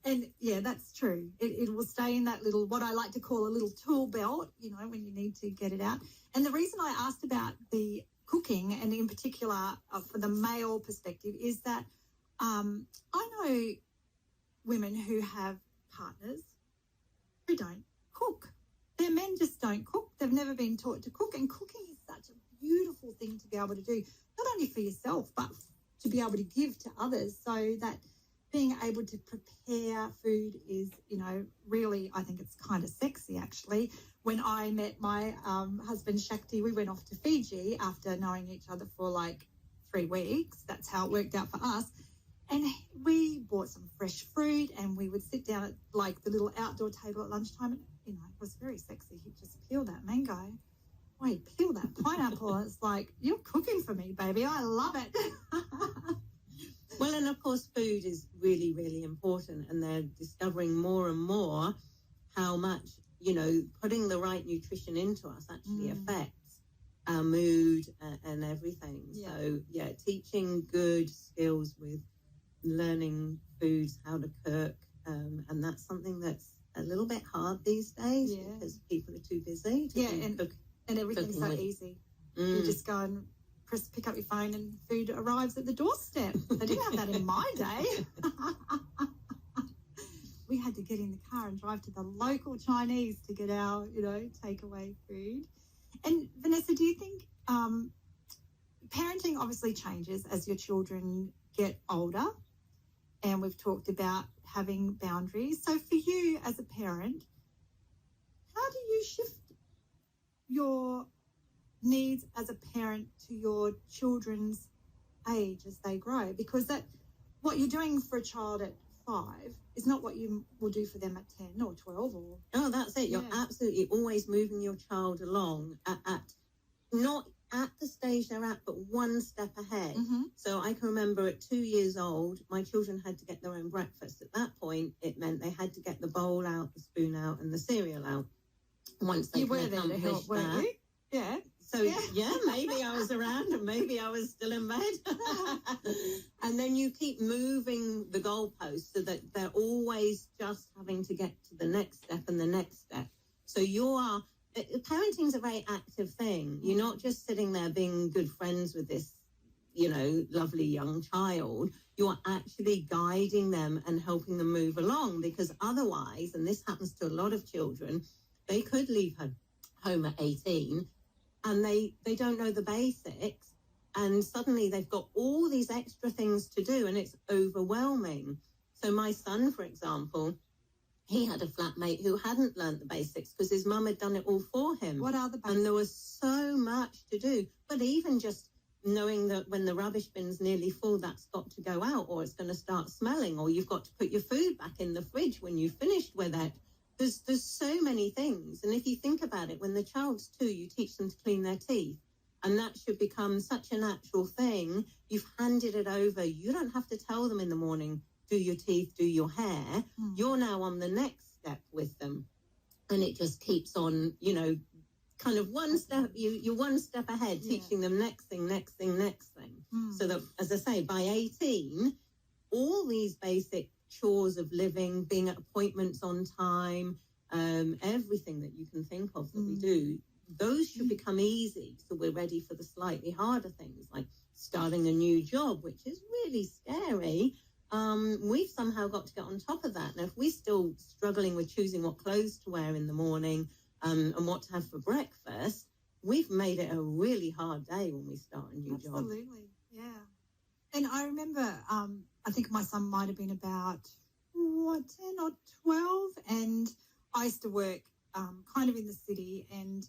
And, that's true. It will stay in that little, what I like to call a little tool belt, when you need to get it out. And the reason I asked about the cooking, and in particular for the male perspective, is that I know women who have partners who don't cook. Their men just don't cook. They've never been taught to cook, and cooking is such a beautiful thing to be able to do, not only for yourself, but to be able to give to others. So that being able to prepare food is, really, I think it's kind of sexy, actually. When I met my husband, Shakti, we went off to Fiji after knowing each other for like 3 weeks. That's how it worked out for us. And we bought some fresh fruit, and we would sit down at like the little outdoor table at lunchtime. And, it was very sexy. He'd just peel that mango. Wait, peel that pineapple. It's like, you're cooking for me, baby. I love it. Well, and of course, food is really, really important. And they're discovering more and more how much, putting the right nutrition into us actually affects our mood and everything. Yeah. So, teaching good skills with learning foods, how to cook. And that's something that's a little bit hard these days because people are too busy. And everything's so easy. You just go and pick up your phone and food arrives at the doorstep. They didn't have that in my day. We had to get in the car and drive to the local Chinese to get our, takeaway food. And Vanessa, do you think parenting obviously changes as your children get older? And we've talked about having boundaries. So for you as a parent, how do you shift your needs as a parent to your children's age as they grow? Because that what you're doing for a child at 5 is not what you will do for them at 10 or 12 or... Oh, that's it. You're absolutely always moving your child along at not at the stage they're at, but one step ahead. Mm-hmm. So I can remember at 2 years old, my children had to get their own breakfast. At that point, it meant they had to get the bowl out, the spoon out, and the cereal out. Once they were there to help, weren't you? Yeah. So, maybe I was around and maybe I was still in bed. And then you keep moving the goalposts so that they're always just having to get to the next step and the next step. So parenting's a very active thing. You're not just sitting there being good friends with this, lovely young child. You're actually guiding them and helping them move along, because otherwise, and this happens to a lot of children, they could leave home at 18 and they don't know the basics, and suddenly they've got all these extra things to do and it's overwhelming. So my son, for example, he had a flatmate who hadn't learnt the basics because his mum had done it all for him. What are the basics? And there was so much to do. But even just knowing that when the rubbish bin's nearly full, that's got to go out or it's going to start smelling, or you've got to put your food back in the fridge when you've finished with it. There's so many things. And if you think about it, when the child's 2, you teach them to clean their teeth. And that should become such a natural thing. You've handed it over. You don't have to tell them in the morning, do your teeth, do your hair. You're now on the next step with them. And it just keeps on, kind of one step, you're one step ahead, teaching them next thing. So that, as I say, by 18, all these basic chores of living, being at appointments on time, everything that you can think of that we do, those should become easy. So we're ready for the slightly harder things, like starting a new job, which is really scary. We've somehow got to get on top of that. Now, if we're still struggling with choosing what clothes to wear in the morning and what to have for breakfast, we've made it a really hard day when we start a new job. Absolutely, yeah. And I remember, I think my son might have been about 10 or 12, and I used to work kind of in the city, and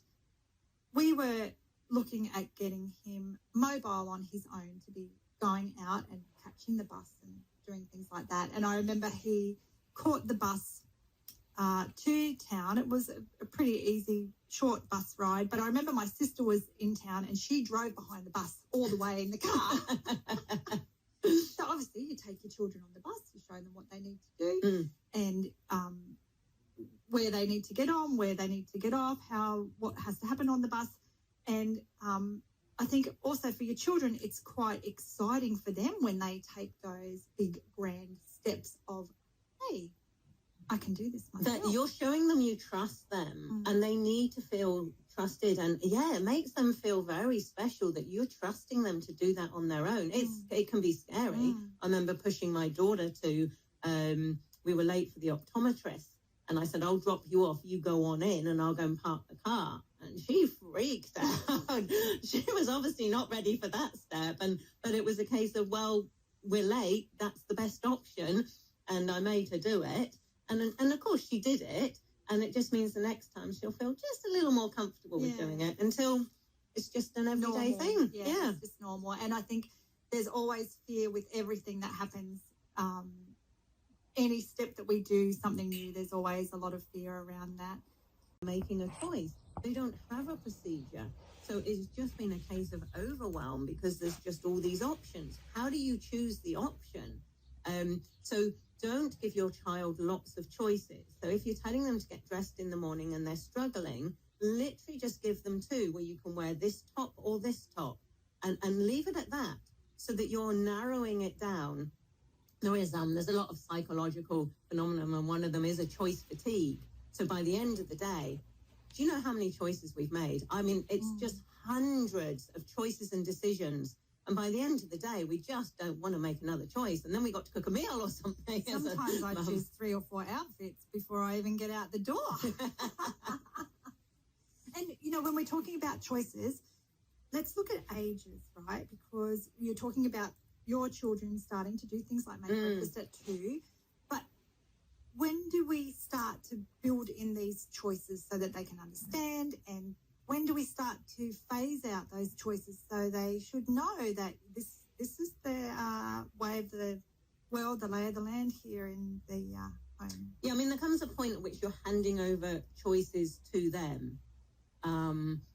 we were looking at getting him mobile on his own to be going out and catching the bus and doing things like that. And I remember he caught the bus to town. It was a pretty easy, short bus ride. But I remember my sister was in town and she drove behind the bus all the way in the car. So obviously you take your children on the bus, you show them what they need to do and where they need to get on, where they need to get off, what has to happen on the bus. And I think also for your children, it's quite exciting for them when they take those big, grand steps of, hey, I can do this myself. That you're showing them you trust them and they need to feel trusted. And, it makes them feel very special that you're trusting them to do that on their own. It can be scary. I remember pushing my daughter to, we were late for the optometrist. And I said, I'll drop you off. You go on in and I'll go and park the car. And she freaked out. She was obviously not ready for that step. But it was a case of, well, we're late. That's the best option. And I made her do it. And of course, she did it. And it just means the next time she'll feel just a little more comfortable with doing it until it's just an everyday thing. Yeah, it's just normal. And I think there's always fear with everything that happens. Any step that we do, something new, there's always a lot of fear around that. Making a choice. They don't have a procedure. So it's just been a case of overwhelm because there's just all these options. How do you choose the option? So don't give your child lots of choices. So if you're telling them to get dressed in the morning and they're struggling, literally just give them 2 where you can wear this top or this top and leave it at that so that you're narrowing it down. There's a lot of psychological phenomena, and one of them is a choice fatigue. So by the end of the day, do you know how many choices we've made? I mean, it's just hundreds of choices and decisions. And by the end of the day, we just don't want to make another choice. And then we got to cook a meal or something. Sometimes I choose 3 or 4 outfits before I even get out the door. And, when we're talking about choices, let's look at ages, right? Because you're talking about your children starting to do things like make breakfast at 2. But when do we start to build in these choices so that they can understand, and when do we start to phase out those choices so they should know that this is the way of the world, the lay of the land here in the home? Yeah, I mean, there comes a point at which you're handing over choices to them.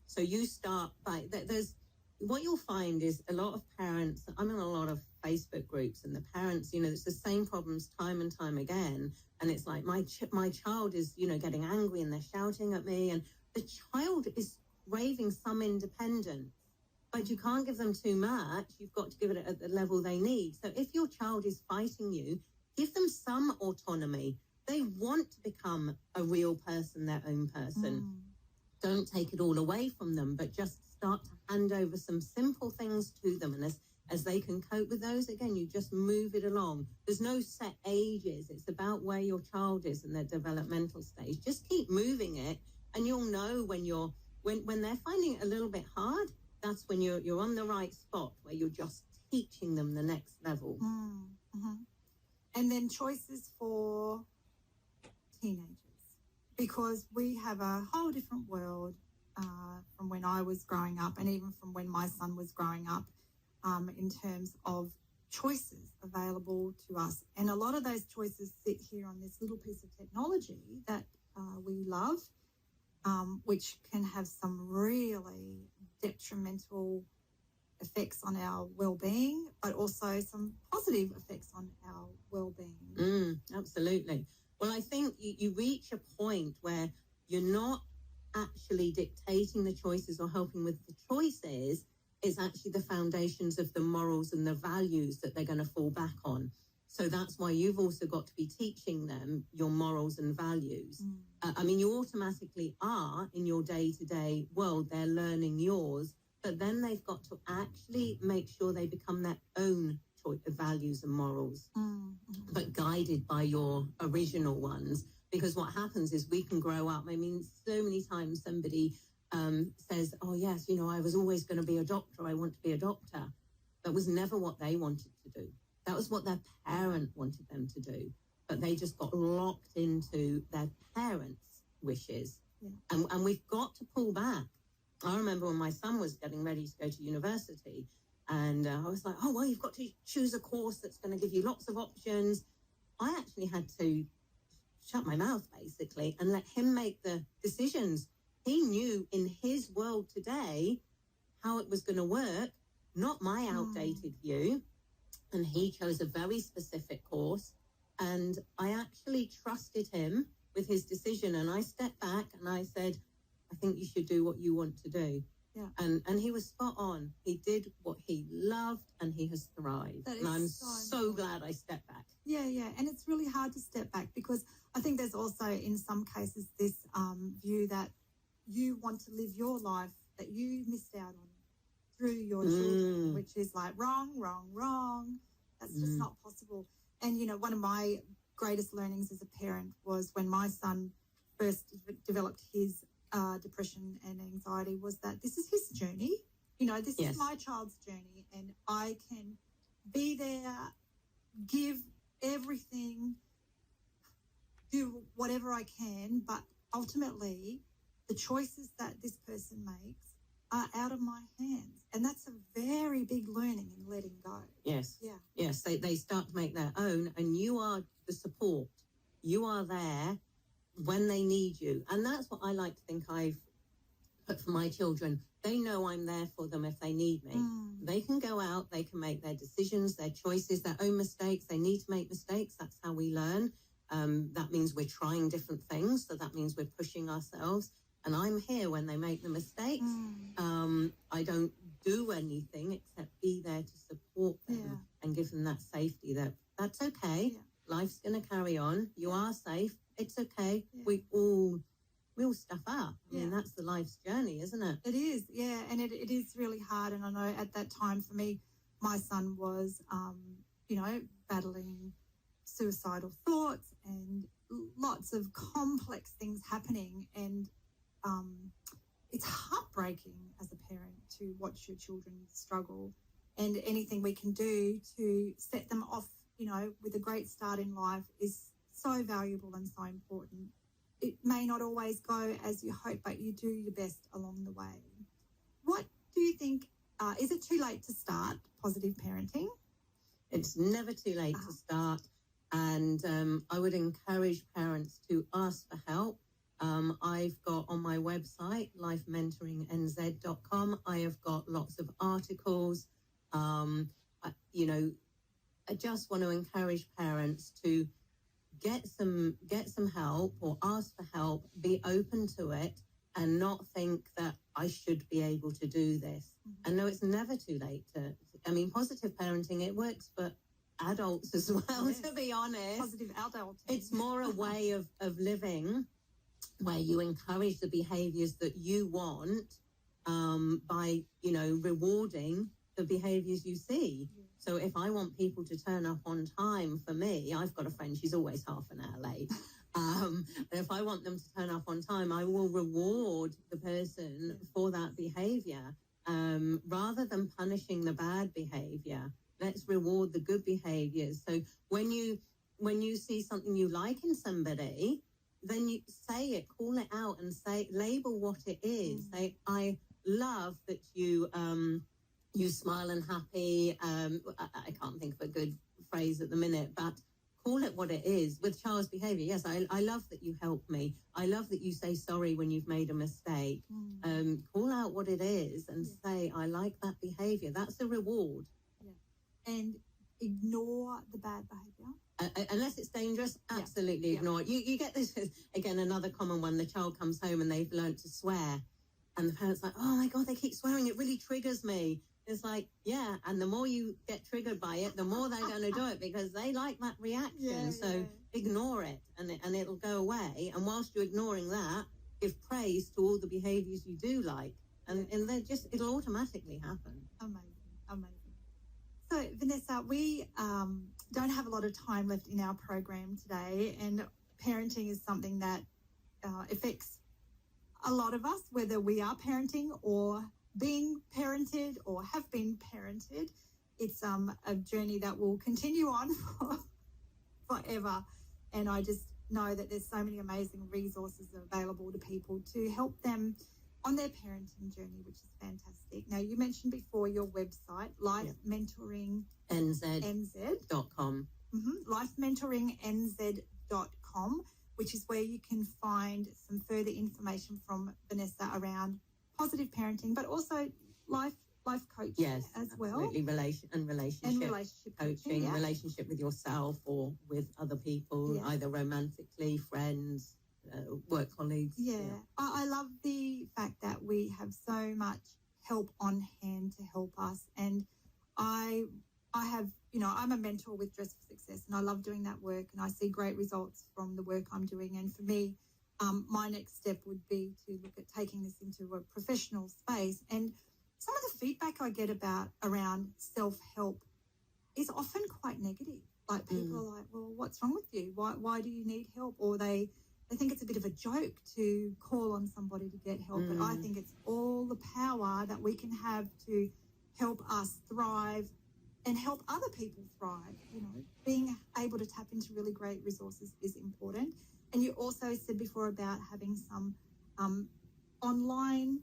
So you start by, there's, what you'll find is a lot of parents, I'm in a lot of Facebook groups, and the parents, you know, it's the same problems time and time again. And it's like, my child is, you know, getting angry and they're shouting at me, and the child is craving some independence, but you can't give them too much. You've got to give it at the level they need. So if your child is fighting you, give them some autonomy. They want to become a real person, their own person. Don't take it all away from them, but just start to hand over some simple things to them. And as they can cope with those, again, you just move it along. There's no set ages. It's about where your child is in their developmental stage. Just keep moving it, and you'll know when they're finding it a little bit hard, that's when you're on the right spot, where you're just teaching them the next level. And then choices for teenagers, because we have a whole different world from when I was growing up, and even from when my son was growing up, in terms of choices available to us. And a lot of those choices sit here on this little piece of technology that we love, which can have some really detrimental effects on our well-being, but also some positive effects on our well-being. Absolutely. Well, I think you reach a point where you're not actually dictating the choices or helping with the choices. It's actually the foundations of the morals and the values that they're going to fall back on. So that's why you've also got to be teaching them your morals and values. I mean, you automatically are in your day-to-day world. They're learning yours, but then they've got to actually make sure they become their own values and morals, but guided by your original ones. Because what happens is we can grow up. I mean, so many times somebody says, oh, yes, you know, I was always going to be a doctor. I want to be a doctor. That was never what they wanted to do. That was what their parent wanted them to do. But they just got locked into their parents' wishes. And we've got to pull back. I remember when my son was getting ready to go to university, and I was like, oh, well, you've got to choose a course that's going to give you lots of options. I actually had to shut my mouth, basically, and let him make the decisions. He knew in his world today how it was going to work, not my outdated view. And he chose a very specific course. And I actually trusted him with his decision. And I stepped back and I said, I think you should do what you want to do. Yeah. And he was spot on. He did what he loved, and he has thrived. And I'm so glad I stepped back. Yeah. And it's really hard to step back, because I think there's also, in some cases, this view that you want to live your life that you missed out on through your children, which is like wrong. That's just not possible. And, you know, one of my greatest learnings as a parent was when my son first developed his depression and anxiety, was that this is his journey. You know, this is my child's journey, and I can be there, give everything, do whatever I can, but ultimately the choices that this person makes are out of my hands. And that's a very big learning in letting go. Yes. Yeah. Yes, they start to make their own, and you are the support. You are there when they need you. And that's what I like to think I've put for my children. They know I'm there for them if they need me. They can go out, they can make their decisions, their choices, their own mistakes. They need to make mistakes. That's how we learn. That means we're trying different things. So that means we're pushing ourselves. And I'm here when they make the mistakes. I don't do anything except be there to support them and give them that safety that's okay. Life's going to carry on. You are safe. It's okay. We all stuff up. I mean, that's the life's journey, isn't it? It is, yeah. And it is really hard. And I know at that time for me, my son was, battling suicidal thoughts and lots of complex things happening. And it's heartbreaking as a parent to watch your children struggle, and anything we can do to set them off, with a great start in life is so so valuable and so important. It may not always go as you hope, but you do your best along the way. What do you think, is it too late to start positive parenting? It's never too late to start. And I would encourage parents to ask for help. I've got on my website, lifementoringnz.com, I have got lots of articles. I just want to encourage parents to get some help or ask for help, be open to it, and not think that I should be able to do this. Mm-hmm. And no, it's never too late positive parenting, it works for adults as well, yes. To be honest. Positive adulting. It's more a way of living where you encourage the behaviours that you want by, rewarding the behaviours you see. Yeah. So if I want people to turn up on time for me, I've got a friend, she's always half an hour late. If I want them to turn up on time, I will reward the person for that behaviour rather than punishing the bad behaviour. Let's reward the good behaviours. So when you see something you like in somebody, then you say it, call it out, and label what it is. Mm. Say, I love that you smile and happy. I can't think of a good phrase at the minute, but call it what it is. With child's behaviour, yes, I love that you help me. I love that you say sorry when you've made a mistake. Mm. Call out what it is and say, I like that behaviour. That's a reward. Yeah. And ignore the bad behaviour. Unless it's dangerous, absolutely ignore it. You get this, again, another common one. The child comes home and they've learnt to swear. And the parent's like, oh, my God, they keep swearing. It really triggers me. It's like, yeah, and the more you get triggered by it, the more they're going to do it because they like that reaction. Ignore it and it'll go away. And whilst you're ignoring that, give praise to all the behaviours you do like. And it'll automatically happen. Amazing. So, Vanessa, we don't have a lot of time left in our program today, and parenting is something that affects a lot of us, whether we are parenting or being parented or have been parented. It's a journey that will continue on forever, and I just know that there's so many amazing resources available to people to help them on their parenting journey, which is fantastic. Now, you mentioned before your website, lifementoringnz.com. Mm-hmm. lifementoringnz.com, which is where you can find some further information from Vanessa around positive parenting, but also life coaching as well. Absolutely. Relationship coaching, relationship with yourself or with other people, either romantically, friends, work colleagues. I love the fact that we have so much help on hand to help us, and I have, I'm a mentor with Dress for Success, and I love doing that work, and I see great results from the work I'm doing. And for me, my next step would be to look at taking this into a professional space. And some of the feedback I get around self-help is often quite negative. Like people are like, well, what's wrong with you? Why do you need help? Or they think it's a bit of a joke to call on somebody to get help. But I think it's all the power that we can have to help us thrive and help other people thrive. Being able to tap into really great resources is important. And you also said before about having some online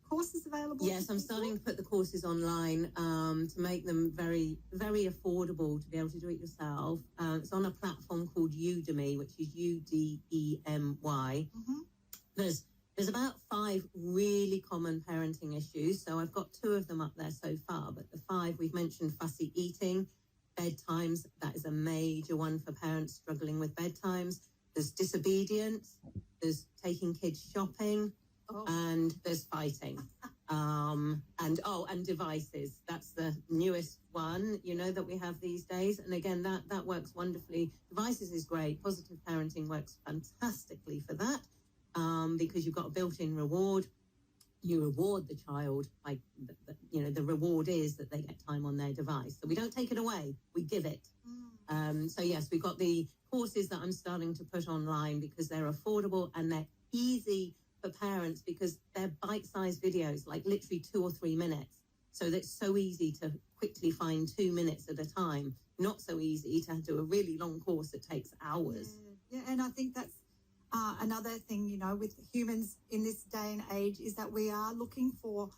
courses available. Yes, I'm starting to put the courses online to make them very, very affordable to be able to do it yourself. It's on a platform called Udemy, which is Udemy. Mm-hmm. There's about 5 really common parenting issues. So I've got 2 of them up there so far, but the 5 we've mentioned: fussy eating, bedtimes. That is a major one for parents struggling with bedtimes. There's disobedience. There's taking kids shopping. And there's fighting. And devices. That's the newest one, that we have these days. And again, that works wonderfully. Devices is great. Positive parenting works fantastically for that because you've got a built-in reward. You reward the child by, the reward is that they get time on their device. So we don't take it away. We give it. So yes, we've got the courses that I'm starting to put online because they're affordable and they're easy for parents because they're bite-sized videos, like literally 2 or 3 minutes. So that's so easy to quickly find 2 minutes at a time. Not so easy to do a really long course that takes hours. Yeah, and I think that's another thing, you know, with humans in this day and age is that we are looking for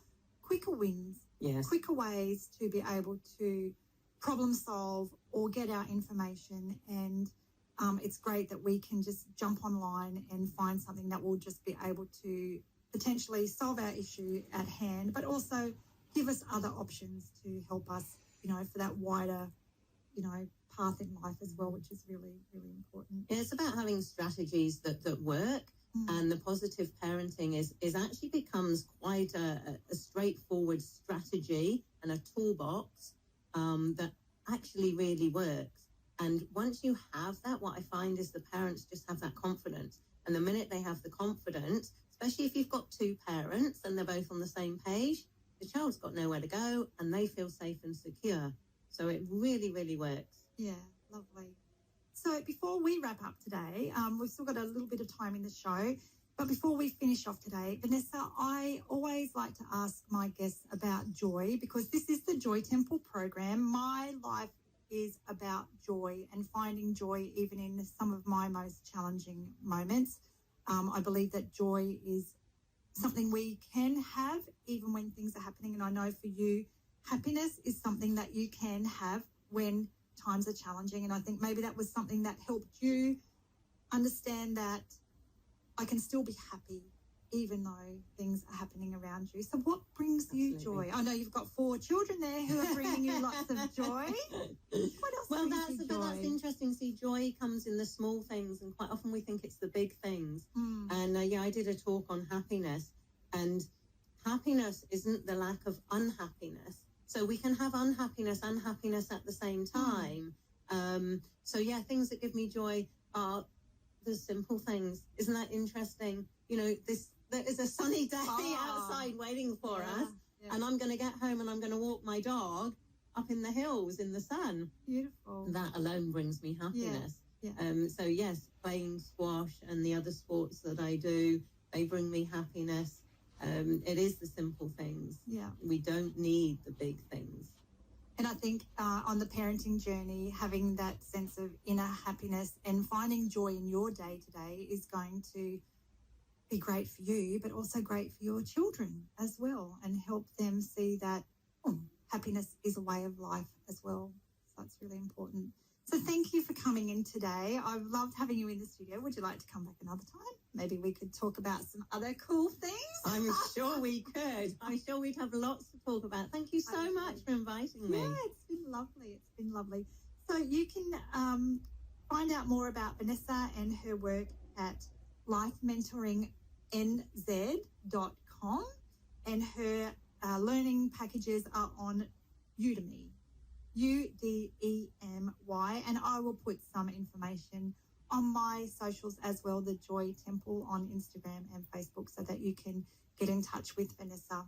quicker wins, quicker ways to be able to problem solve or get our information. And it's great that we can just jump online and find something that will just be able to potentially solve our issue at hand, but also give us other options to help us, you know, for that wider, you know, path in life as well, which is really, really important. Yeah, it's about having strategies that work. And the positive parenting is actually becomes quite a straightforward strategy and a toolbox that actually really works. And once you have that, what I find is the parents just have that confidence. And the minute they have the confidence, especially if you've got two parents and they're both on the same page, the child's got nowhere to go and they feel safe and secure. So it really, really works. Yeah, lovely. So before we wrap up today, we've still got a little bit of time in the show, but before we finish off today, Vanessa, I always like to ask my guests about joy because this is the Joy Temple program. My life is about joy and finding joy even in some of my most challenging moments. I believe that joy is something we can have even when things are happening. And I know for you, happiness is something that you can have when times are challenging. And I think maybe that was something that helped you understand that I can still be happy even though things are happening around you. So what brings you joy? I know you've got 4 children there who are bringing you lots of joy. What else brings you joy? That's interesting. See, joy comes in the small things, and quite often we think it's the big things. And I did a talk on happiness, and happiness isn't the lack of unhappiness. So we can have unhappiness and happiness at the same time. Things that give me joy are the simple things. Isn't that interesting? You know, there is a sunny day outside waiting for us, and I'm going to get home and I'm going to walk my dog up in the hills in the sun. Beautiful. That alone brings me happiness. Yeah. Yes, playing squash and the other sports that I do, they bring me happiness. It is the simple things. Yeah. We don't need the big things. And I think on the parenting journey, having that sense of inner happiness and finding joy in your day to day is going to be great for you, but also great for your children as well, and help them see that happiness is a way of life as well. So that's really important. So thank you for coming in today. I've loved having you in the studio. Would you like to come back another time? Maybe we could talk about some other cool things. I'm sure we could. I'm sure we'd have lots to talk about. Thank you so much for inviting me. Yeah, it's been lovely. It's been lovely. So you can find out more about Vanessa and her work at lifementoringnz.com, and her learning packages are on Udemy. Udemy, and I will put some information on my socials as well, the Joy Temple on Instagram and Facebook, so that you can get in touch with Vanessa.